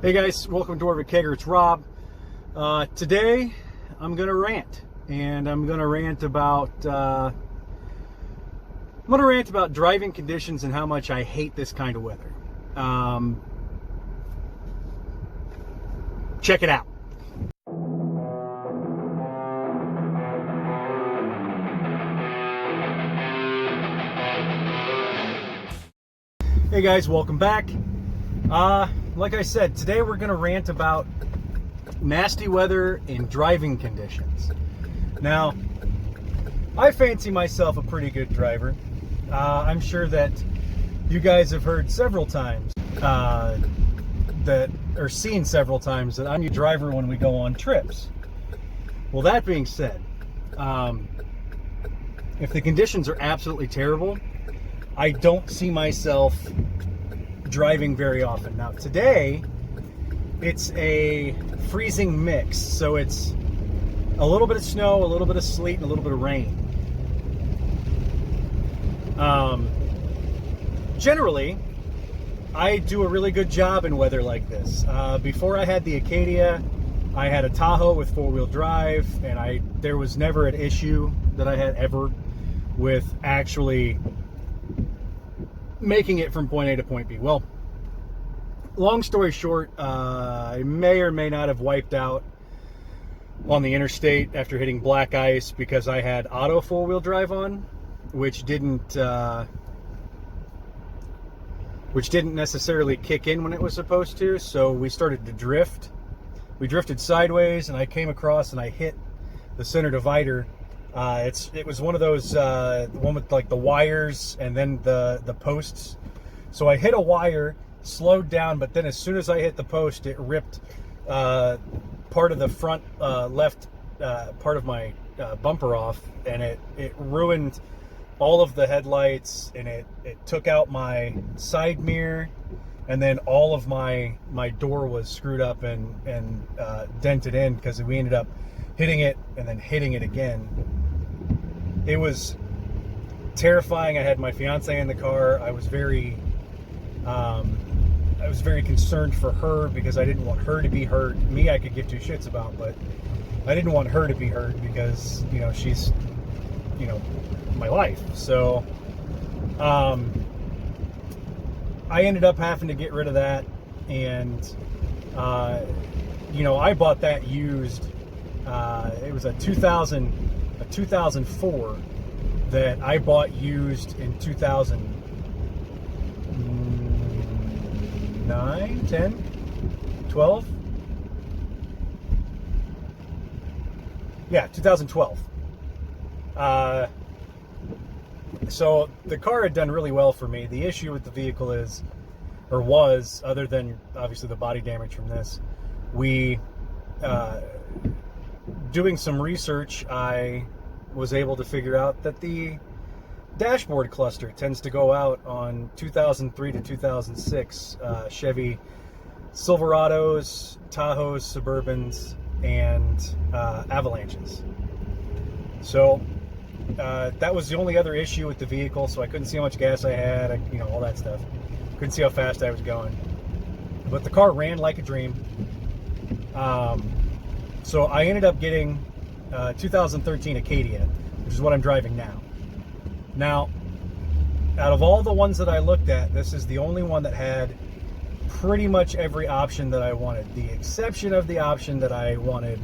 Hey guys, welcome to Dwarvenkegger. It's Rob. Today I'm gonna rant, and I'm gonna rant about driving conditions and how much I hate this kind of weather. Check it out. Hey guys, welcome back. Like I said, today we're going to rant about nasty weather and driving conditions. Now, I fancy myself a pretty good driver. I'm sure that you guys have heard several times seen several times that I'm a driver when we go on trips. Well, that being said, if the conditions are absolutely terrible, I don't see myself driving very often. Now today it's a freezing mix, so it's a little bit of snow, a little bit of sleet, and a little bit of rain. Generally I do a really good job in weather like this. Before I had the Acadia, I had a Tahoe with four-wheel drive, and there was never an issue that I had ever with actually making it from point A to point B. Well, long story short, I may or may not have wiped out on the interstate after hitting black ice because I had auto four-wheel drive on, which didn't necessarily kick in when it was supposed to. So we started to drift. We drifted sideways, and I came across and I hit the center divider. It was one of those one with like the wires and then the posts. So I hit a wire, slowed down, but then as soon as I hit the post, it ripped part of the front left part of my bumper off, and it ruined all of the headlights, and it took out my side mirror, and then all of my door was screwed up and dented in because we ended up hitting it and then hitting it again. It was terrifying. I had my fiance in the car. I was very concerned for her because I didn't want her to be hurt. Me, I could give two shits about, but I didn't want her to be hurt because, she's, my life. So, I ended up having to get rid of that, and, I bought that used. It was a 2004 that I bought used in 2009, 10, 12? Yeah, 2012. So the car had done really well for me. The issue with the vehicle was, other than obviously the body damage from this, doing some research, I was able to figure out that the dashboard cluster tends to go out on 2003 to 2006 Chevy Silverados, Tahoes, Suburbans, and Avalanches. So that was the only other issue with the vehicle, so I couldn't see how much gas I had, all that stuff. Couldn't see how fast I was going. But the car ran like a dream. So I ended up getting 2013 Acadia, which is what I'm driving now. Now, out of all the ones that I looked at, this is the only one that had pretty much every option that I wanted. The exception of the option that I wanted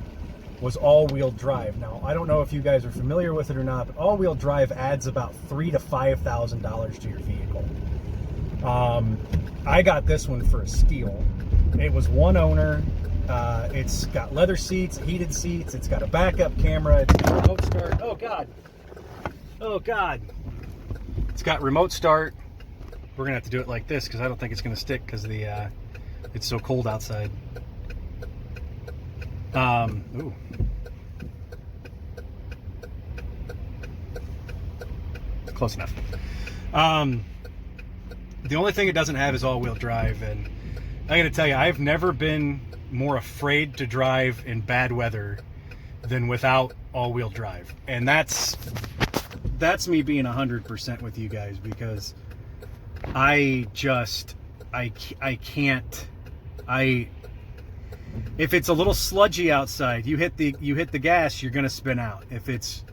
was all-wheel drive. Now, I don't know if you guys are familiar with it or not, but all-wheel drive adds about $3,000 to $5,000 to your vehicle. I got this one for a steal. It was one owner. It's got leather seats, heated seats. It's got a backup camera. It's got remote start. Oh God. It's got remote start. We're gonna have to do it like this because I don't think it's gonna stick because it's so cold outside. Ooh. Close enough. The only thing it doesn't have is all-wheel drive, and I gotta tell you, I've never been more afraid to drive in bad weather than without all-wheel drive. And that's me being 100% with you guys, because I can't. if it's a little sludgy outside, you hit the gas, you're going to spin out. If it's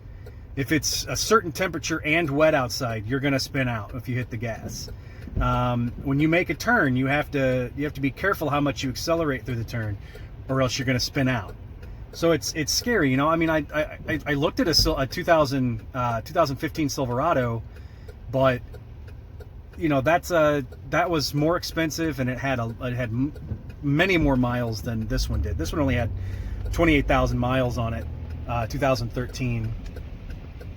a certain temperature and wet outside, you're going to spin out if you hit the gas. When you make a turn, you have to be careful how much you accelerate through the turn, or else you're going to spin out. So it's scary, you know. I mean, I looked at a 2015 Silverado, but you know, that was more expensive, and it had many more miles than this one did. This one only had 28,000 miles on it, 2013.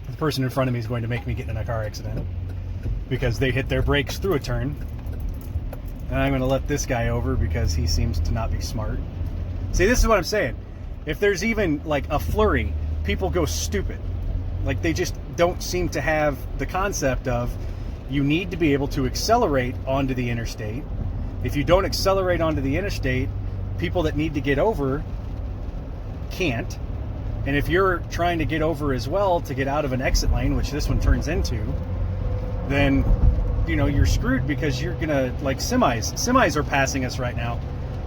The person in front of me is going to make me get in a car accident because they hit their brakes through a turn, and I'm going to let this guy over because he seems to not be smart. See, this is what I'm saying. If there's even like a flurry, people go stupid. Like, they just don't seem to have the concept of, you need to be able to accelerate onto the interstate. If you don't accelerate onto the interstate, people that need to get over can't. And if you're trying to get over as well to get out of an exit lane, which this one turns into, then, you know, you're screwed, because you're gonna, like, semis are passing us right now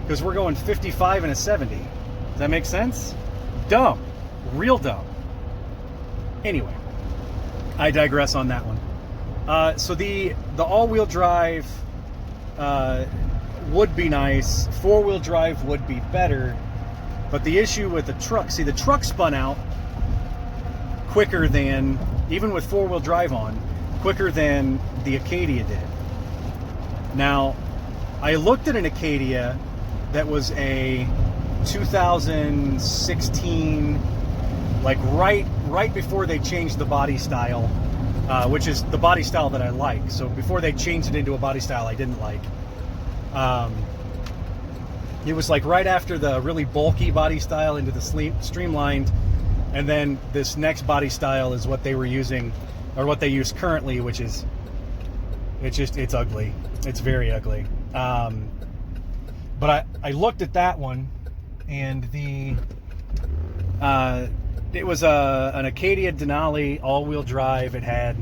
because we're going 55 and a 70. Does that make sense? Dumb. Real dumb. Anyway, I digress on that one. So the all-wheel drive would be nice. Four-wheel drive would be better. But the issue with the truck, see, the truck spun out quicker than, even with four-wheel drive on, quicker than the Acadia did. Now, I looked at an Acadia that was a 2016, like right before they changed the body style, which is the body style that I like. So before they changed it into a body style I didn't like. It was like right after the really bulky body style into the streamlined, and then this next body style is what they were using, or what they use currently, which is, it's ugly. It's very ugly. But I looked at that one, and it was an Acadia Denali all-wheel drive. It had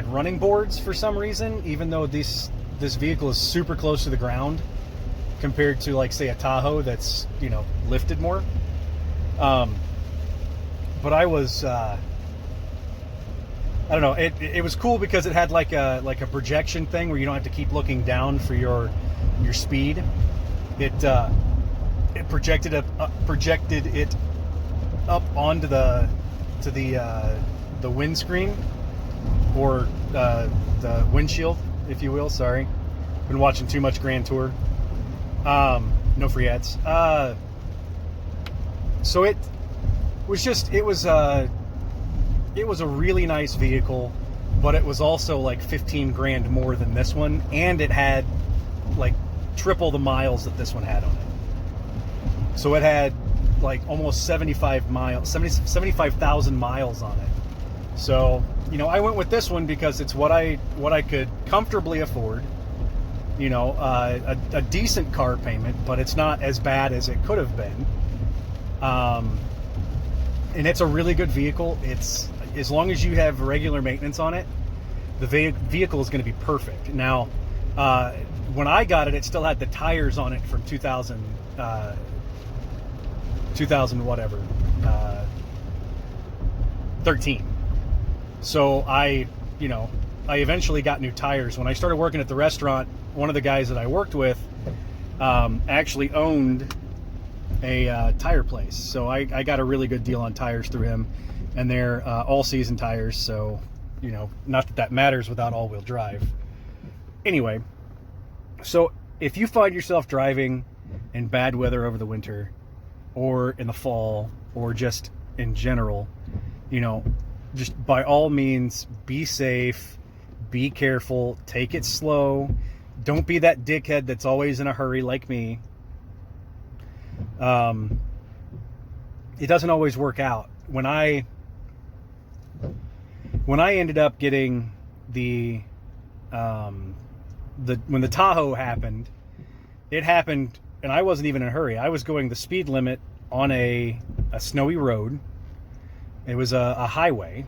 running boards for some reason, even though this vehicle is super close to the ground compared to, like, say, a Tahoe that's, you know, lifted more. But I was I don't know. It was cool because it had like a projection thing where you don't have to keep looking down for your speed. It projected it up onto the windscreen, or the windshield, if you will. Sorry, been watching too much Grand Tour. No free ads. So it was a really nice vehicle, but it was also like 15 grand more than this one, and it had like triple the miles that this one had on it. So it had like almost 75,000 miles on it. So, you know, I went with this one because it's what I could comfortably afford. You know, a decent car payment, but it's not as bad as it could have been. And it's a really good vehicle. It's, as long as you have regular maintenance on it, the vehicle is going to be perfect. Now, when I got it, it still had the tires on it from 2000 whatever, 13. So I eventually got new tires. When I started working at the restaurant, one of the guys that I worked with actually owned a tire place. So I got a really good deal on tires through him, and they're all-season tires. So, you know, not that matters without all-wheel drive. Anyway, so if you find yourself driving in bad weather over the winter, or in the fall, or just in general, you know, just by all means, be safe, be careful, take it slow. Don't be that dickhead that's always in a hurry like me. It doesn't always work out. When I ended up getting when the Tahoe happened, it happened, and I wasn't even in a hurry. I was going the speed limit on a snowy road. It was a highway,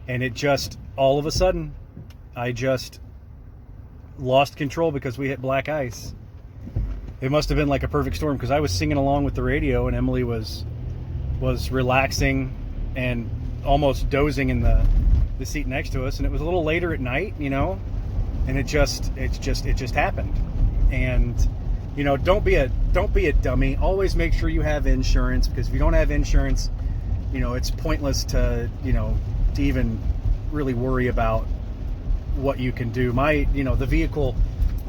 and it just, all of a sudden, I just lost control because we hit black ice. it must have been like a perfect storm, because I was singing along with the radio and Emily was relaxing and almost dozing in the seat next to us, and it was a little later at night, you know, and it just happened. And you know, don't be a dummy. Always make sure you have insurance, because if you don't have insurance, you know, it's pointless to even really worry about what you can do. The vehicle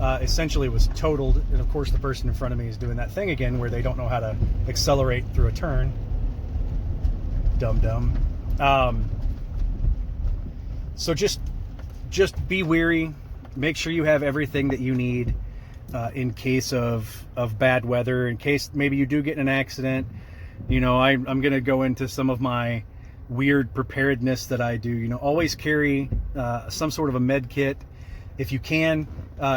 essentially was totaled, and of course the person in front of me is doing that thing again where they don't know how to accelerate through a turn. Dumb. So just be wary. Make sure you have everything that you need in case of bad weather, in case maybe you do get in an accident. You know, I'm going to go into some of my weird preparedness that I do. You know, always carry some sort of a med kit. If you can,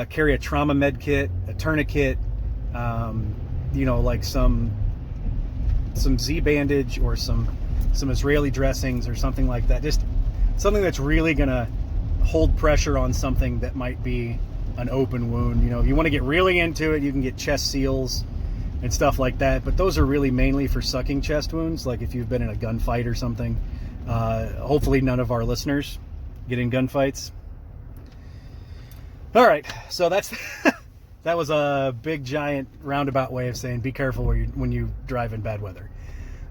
carry a trauma med kit, a tourniquet, you know, like some Z bandage or some Israeli dressings or something like that. Just something that's really going to hold pressure on something that might be an open wound. You know, if you want to get really into it, you can get chest seals and stuff like that, but those are really mainly for sucking chest wounds, like if you've been in a gunfight or something. Hopefully none of our listeners get in gunfights. All right, so that was a big giant roundabout way of saying be careful when you drive in bad weather.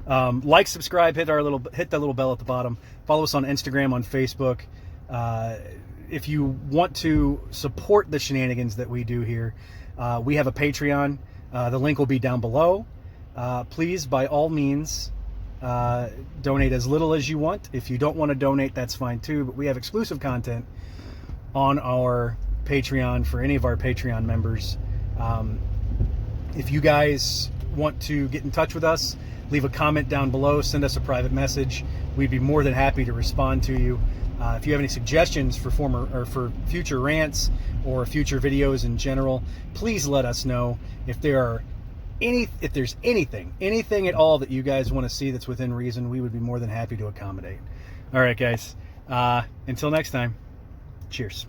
Like, subscribe, hit that little bell at the bottom. Follow us on Instagram, on Facebook. If you want to support the shenanigans that we do here, we have a Patreon. The link will be down below. Please, by all means, donate as little as you want. If you don't want to donate, that's fine too. But we have exclusive content on our Patreon for any of our Patreon members. If you guys want to get in touch with us, leave a comment down below, send us a private message. We'd be more than happy to respond to you. If you have any suggestions for future rants or future videos in general, please let us know. If there's anything at all that you guys want to see that's within reason, we would be more than happy to accommodate. All right, guys. Until next time, cheers.